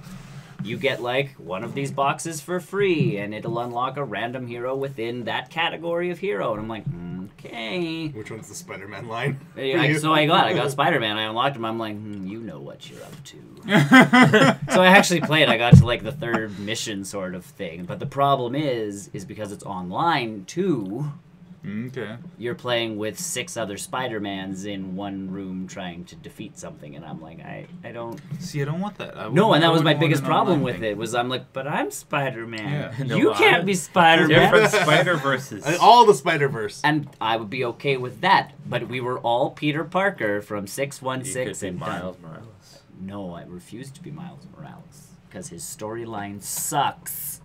You get like one of these boxes for free, and it'll unlock a random hero within that category of hero. And I'm like, okay. Which one's the Spider-Man line? for I you? got Spider-Man. I unlocked him. I'm like, you know what you're up to. So I actually played. I got to like the third mission sort of thing. But the problem is because it's online too. Okay. You're playing with 6 other Spider-Mans in one room trying to defeat something, and I'm like, I don't. See, I don't want that. No, and that was my wouldn't want biggest an problem online with thing. it. Was I'm like, but I'm Spider-Man. Yeah. No, You can't be Spider-Man. Different Spider-Verses. All the Spider-Verse. And I would be okay with that, but we were all Peter Parker from You 616 could be and Miles done. Morales. No, I refuse to be Miles Morales because his storyline sucks.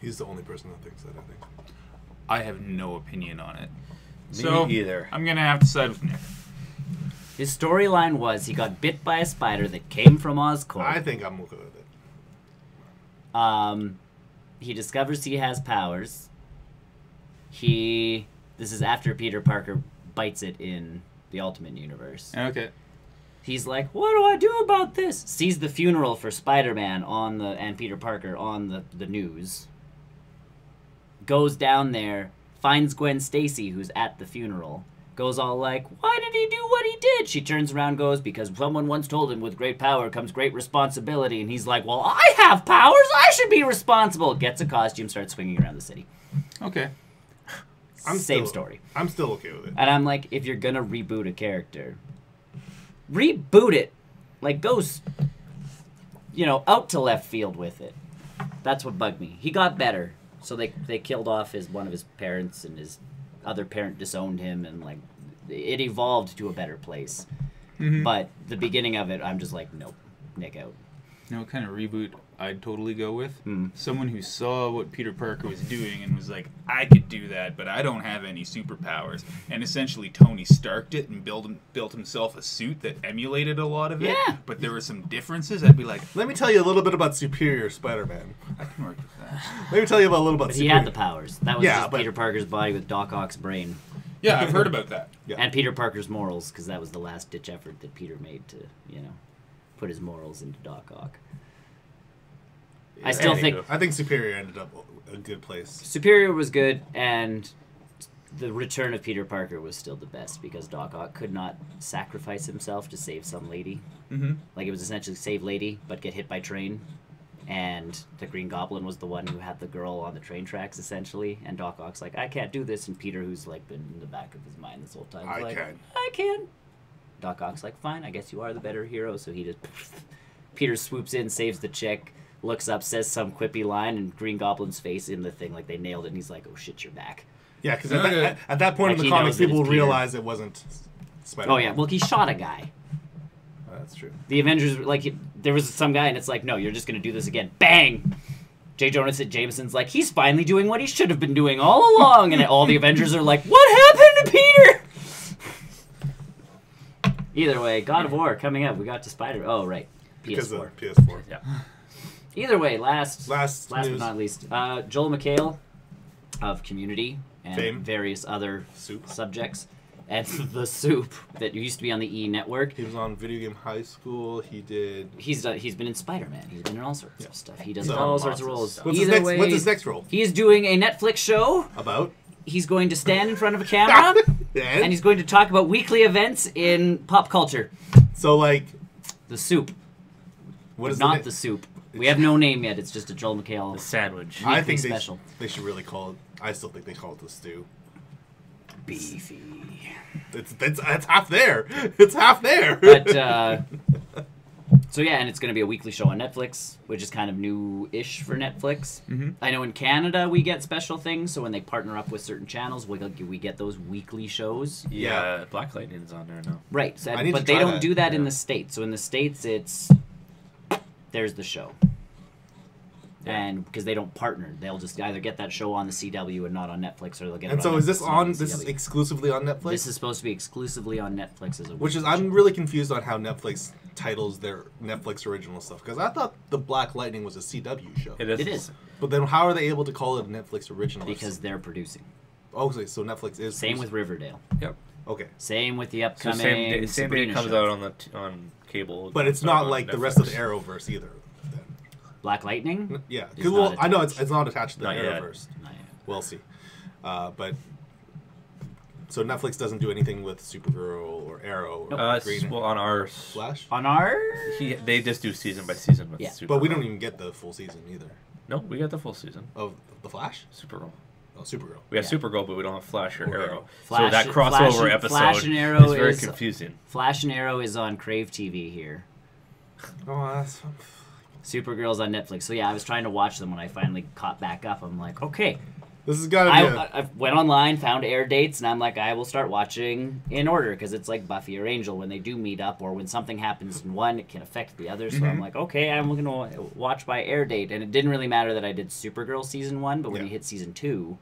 He's the only person that thinks that, I think. I have no opinion on it. Me So either. I'm gonna have to side with Nick. His storyline was he got bit by a spider that came from Oscorp. I think I'm okay with it. He discovers he has powers. This is after Peter Parker bites it in the Ultimate Universe. Okay. He's like, what do I do about this? Sees the funeral for Spider-Man and Peter Parker on the news. Goes down there, finds Gwen Stacy, who's at the funeral. Goes all like, why did he do what he did? She turns around and goes, because someone once told him with great power comes great responsibility. And he's like, well, I have powers. I should be responsible. Gets a costume, starts swinging around the city. Okay. Same story. I'm still okay with it. And I'm like, if you're going to reboot a character, reboot it. Like, out to left field with it. That's what bugged me. He got better. So they killed off one of his parents, and his other parent disowned him, and like it evolved to a better place. Mm-hmm. But the beginning of it, I'm just like, nope, Nick out. You know what kind of reboot I'd totally go with? Someone who saw what Peter Parker was doing and was like, I could do that, but I don't have any superpowers. And essentially Tony Starked it and built himself a suit that emulated a lot of it. Yeah. But there were some differences. I'd be like, Let me tell you a little bit about Superior Spider-Man. I can work with that. Let me tell you a little about But he Superior. had the powers. That was just Peter Parker's body with Doc Ock's brain. Yeah, I've heard about that. Yeah. And Peter Parker's morals, because that was the last-ditch effort that Peter made to, put his morals into Doc Ock. I still think I think Superior ended up a good place. Superior was good, and the return of Peter Parker was still the best, because Doc Ock could not sacrifice himself to save some lady. Mm-hmm. Like, it was essentially save lady, but get hit by train. And the Green Goblin was the one who had the girl on the train tracks, essentially. And Doc Ock's like, I can't do this. And Peter, who's like been in the back of his mind this whole time, is like, I can. Doc Ock's like, fine, I guess you are the better hero. So he just... Peter swoops in, saves the chick, looks up, says some quippy line, and Green Goblin's face in the thing, like they nailed it, and he's like, oh shit, you're back. Yeah, because at that point Like in he the comics, knows that people it's Peter. realized it wasn't Spider-Man. Oh yeah, well, he shot a guy. That's true. The Avengers, like, there was some guy, and it's like, no, you're just going to do this again. Bang! J. Jonah Jameson's like, he's finally doing what he should have been doing all along, and all the Avengers are like, what happened to Peter? Either way, God of War coming up. We got to Spider. Oh, right. Because PS4. of PS4. Yeah. Either way, last Last but news. not least, Joel McHale of Community and Fame. various other Soup. subjects, and The Soup that used to be on the E! Network. He was on Video Game High School. He did... He's been in Spider-Man. He's been in all sorts of stuff. He does So- all sorts Lots of of roles. stuff. What's his next role? He is doing a Netflix show. About? He's going to stand in front of a camera, and And? he's going to talk about weekly events in pop culture. So, like... The Soup, What is not The Soup. We have no name yet. It's just a Joel McHale. The sandwich. I weekly think special. they should really call it... I still think they call it The Stew. Beefy. It's half there. It's half there. But, so yeah, and it's going to be a weekly show on Netflix, which is kind of new-ish for Netflix. Mm-hmm. I know in Canada we get special things, so when they partner up with certain channels, we get those weekly shows. Yeah, Black Lightning's on there now. Right, so, I need but to they try don't that. do that in Yeah. the States. So in the States, there's the show. Yeah. And because they don't partner, they'll just either get that show on the CW and not on Netflix, or they'll get And it so on is this Netflix and not on... the This is CW. exclusively on Netflix? This is supposed to be exclusively on Netflix as a Which is... weekly I'm show. really confused on how Netflix titles their Netflix original stuff. Because I thought The Black Lightning was a CW show. It is. It is. But then how are they able to call it a Netflix original? Because they're producing. Oh, so Netflix is... Same with Riverdale. Yep. Okay. Same with the So upcoming same day Sabrina it comes show. out on cable. But it's not like the rest of the Arrowverse either. then. Black Lightning? Yeah. It's 'Cause, well, not I know attached. it's not attached to the Not yet. Arrowverse. Not yet. We'll see. But... So Netflix doesn't do anything with Supergirl or Arrow or Green well, on ours, Flash? On our... they just do season by season with Yeah. Supergirl. But we don't even get the full season either. No, we got the full season. Of The Flash? Supergirl. Oh, Supergirl. We have Yeah. Supergirl, but we don't have Flash or Or Arrow. Arrow. Flash- so that crossover Flash and- episode Flash and Arrow is very is- confusing. Flash and Arrow is on Crave TV here. Oh, that's... Supergirl's on Netflix. So yeah, I was trying to watch them when I finally caught back up. I'm like, okay. This has got to be I went online, found air dates, and I'm like, I will start watching in order, because it's like Buffy or Angel. When they do meet up, or when something happens in one, it can affect the other. So I'm like, okay, I'm going to watch by air date. And it didn't really matter that I did Supergirl season 1, but when Yeah. you hit season 2,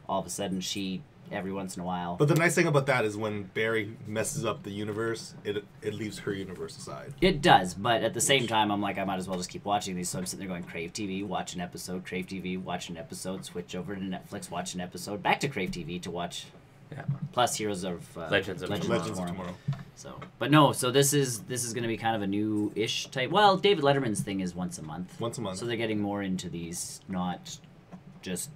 all of a sudden she, every once in a while... But the nice thing about that is when Barry messes up the universe, it leaves her universe aside. It does, but at the same time, I'm like, I might as well just keep watching these. So I'm sitting there going, Crave TV, watch an episode, Crave TV, watch an episode, switch over to Netflix, watch an episode, back to Crave TV to watch. Yeah. Plus Heroes of Legends of Tomorrow. So, but no, so this is going to be kind of a new-ish type. Well, David Letterman's thing is once a month. Once a month. So they're getting more into these, not just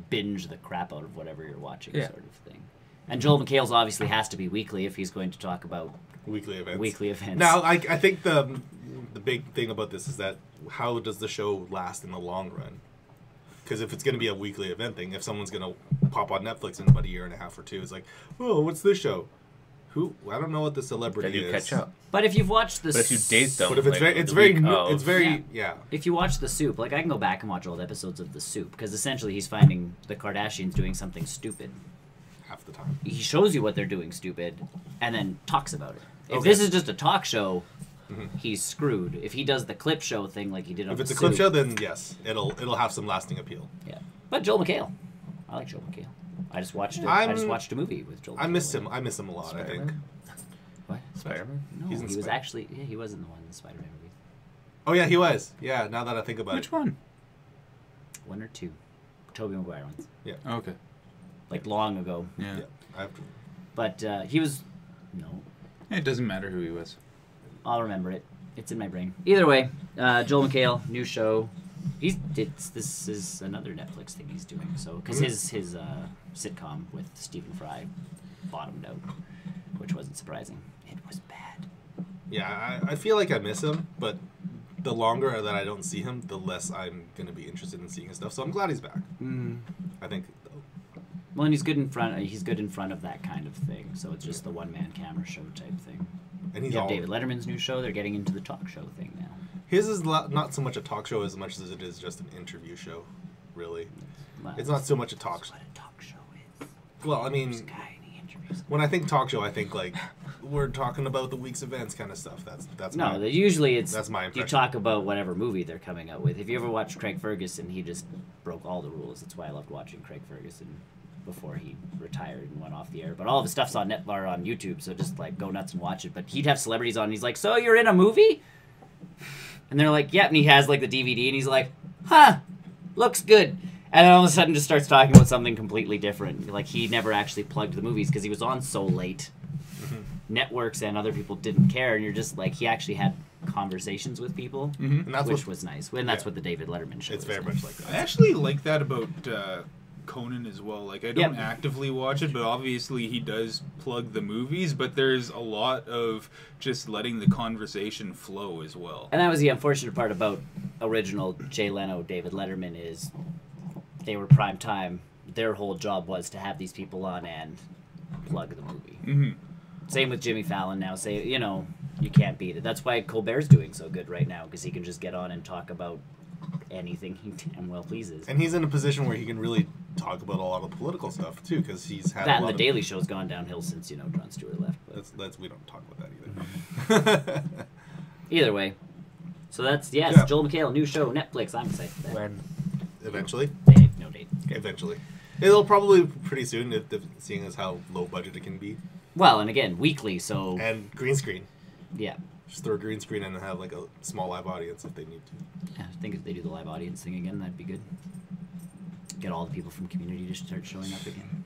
binge the crap out of whatever you're watching, sort of thing. And Joel McHale's obviously has to be weekly if he's going to talk about Weekly events. weekly events. Now, I think the big thing about this is that how does the show last in the long run? Because if it's going to be a weekly event thing, if someone's going to pop on Netflix in about a year and a half or two, it's like, oh, what's this show? Who? I don't know what the Then celebrity you is. catch up. But if you've watched the But if you date them, But if it's like, very, the it's very, week of- it's very, yeah. If you watch The Soup, like I can go back and watch old episodes of The Soup because essentially he's finding the Kardashians doing something stupid. Half the time. He shows you what they're doing stupid, and then talks about it. If Okay. this is just a talk show, he's screwed. If he does the clip show thing like he did on If it's The a clip Soup- show, then yes, it'll have some lasting appeal. yeah. But Joel McHale, I like Joel McHale. I just watched it. I just watched a movie with Joel. I McHale miss in him. it. I miss him a lot. I think. Spider-Man? What? Spider-Man? No, He's in he was Spider- actually he was in the one in the Spider-Man movie. Oh yeah, he was. Yeah, now that I think about Which it. one? One or two, Tobey Maguire ones, Okay. like long ago. Yeah. Yeah, I have to. But he was no. It doesn't matter who he was. I'll remember it. It's in my brain. Either way, Joel McHale, new show. This is another Netflix thing he's doing. So because his sitcom with Stephen Fry bottomed out, which wasn't surprising. It was bad. Yeah, I feel like I miss him, but the longer that I don't see him, the less I'm gonna be interested in seeing his stuff. So I'm glad he's back. I think. Well, and he's good in front. He's good in front of that kind of thing. So it's just the one-man camera show type thing. And he's You have all. David Letterman's new show. They're getting into the talk show thing now. His is not so much a talk show as much as it is just an interview show. Really, Well, it's not so much a talk. That's what a talk show is. Well, I There's a mean, guy and he interviews. when I think talk show, I think like we're talking about the week's events kind of stuff. That's No, my, usually it's that's my you impression. talk about whatever movie they're coming out with. If you ever watched Craig Ferguson, he just broke all the rules. That's why I loved watching Craig Ferguson before he retired and went off the air. But all of his stuff's on on YouTube, so just like go nuts and watch it. But he'd have celebrities on, and he's like, "So you're in a movie?" And they're like, "Yep." And he has like the DVD, and he's like, "Huh, looks good." And then all of a sudden, just starts talking about something completely different. Like he never actually plugged the movies because he was on so late. Networks and other people didn't care, and you're just like he actually had conversations with people, and that's which what was nice. And that's yeah. what the David Letterman show it's is very now. much like I that. actually like that about Conan as well. Like I don't Yep. actively watch it, but obviously he does plug the movies. But there's a lot of just letting the conversation flow as well. And that was the unfortunate part about original Jay Leno, David Letterman is they were prime time. Their whole job was to have these people on and plug the movie. Mm-hmm. Same with Jimmy Fallon now. You can't beat it. That's why Colbert's doing so good right now because he can just get on and talk about anything he damn well pleases. And he's in a position where he can really talk about a lot of political stuff too, because he's had That a and lot the of, Daily Show's gone downhill since Jon Stewart left. But That's we don't talk about that either. either way, so that's Yeah. Joel McHale, new show, Netflix. I'm excited for that. When? Eventually, No date. eventually, it'll probably pretty soon, seeing as how low budget it can be, Well, and again, weekly. So and green screen. yeah. Just throw a green screen and have like a small live audience if they need to. I think if they do the live audience thing again, that'd be good. Get all the people from Community to start showing up again.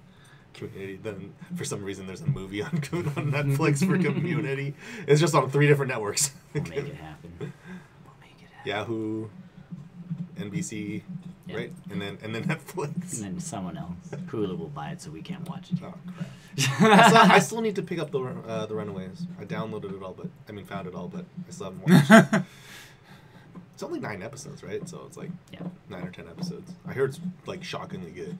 Community. Then for some reason there's a movie on Netflix for Community. It's just on 3 different networks. We'll make it happen. We'll make it happen. Yahoo, NBC, Yeah. right, and then Netflix. And then someone else. Hulu will buy it so we can't watch it. Oh crap! I still need to pick up the Runaways. I downloaded it all, found it all, but I still haven't watched it. It's only 9 episodes, right? So it's like Yeah. 9 or 10 episodes. I heard it's like shockingly good.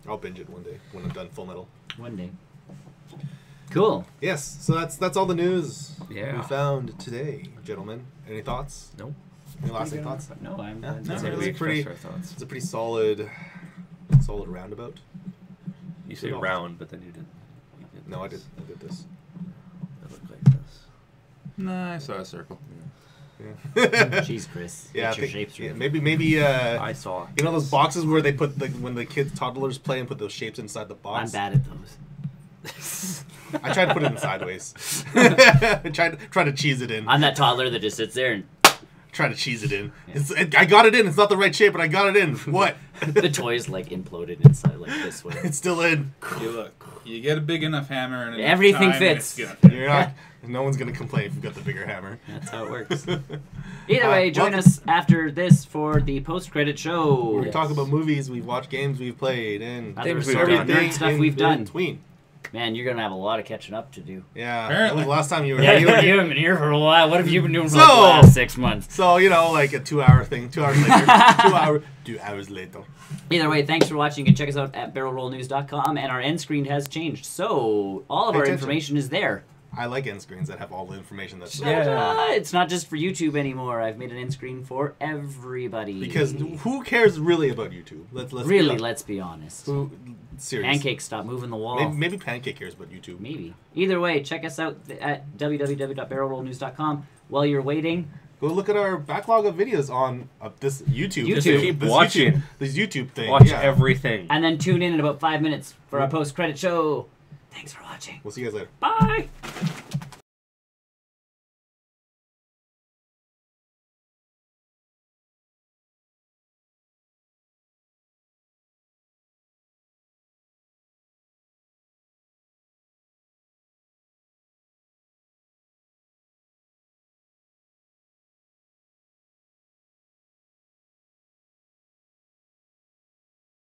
I'll binge it one day when I'm done Full Metal. One day. Cool. Yes, so that's all the news Yeah. we found today, gentlemen. Any thoughts? Nope. Any lasting thoughts? No, I'm. Yeah, that's no, it. really we pretty- expressed our thoughts. It's a pretty solid roundabout. You say No. round, but then you did. No, I did this. It looked like this. Nah, I saw a circle. Yeah. Jeez, Chris. Yeah, Get your shapes right. maybe. I saw. You know those boxes where they put when the kids toddlers play and put those shapes inside the I'm box. bad at those. I tried to put it in sideways. I tried to cheese it in. I'm that toddler that just sits there and Try to cheese it in. Yeah. I got it in. It's not the right shape, but I got it in. What? the toy's like imploded inside like this way. It's still in. You look, you get a big enough hammer and enough Everything time and fits. it's gonna fit. You're not. No one's gonna complain if you've got the bigger hammer. That's how it works. Either way, join welcome. us after this for the post-credit show. We talk about movies, we've watched games we've played, and Other Things we've assorted done. nerd stuff we've done. between. Man, you're gonna have a lot of catching up to do. Yeah. Apparently. The last time you were Yeah, here. you haven't been here for a while. What have you been doing for So- like the last 6 months? So, you know, like a 2-hour thing. 2 hours later. 2 hours later. Either way, thanks for watching. You can check us out at barrelrollnews.com, and our end screen has changed. So all of Pay our attention. information is there. I like end screens that have all the information that's Yeah. It's not just for YouTube anymore. I've made an end screen for everybody. Because who cares really about YouTube? Let's really, let's be honest. Who, serious. Pancake, stop moving the wall. Maybe Pancake cares about YouTube. Maybe. Either way, check us out at www.barrelrollnews.com. While you're waiting, Go look at our backlog of videos on this YouTube. YouTube. Just keep watching. This YouTube thing. Watch yeah. everything. and then tune in about 5 minutes for our post-credit show. Thanks for watching. We'll see you guys later. Bye!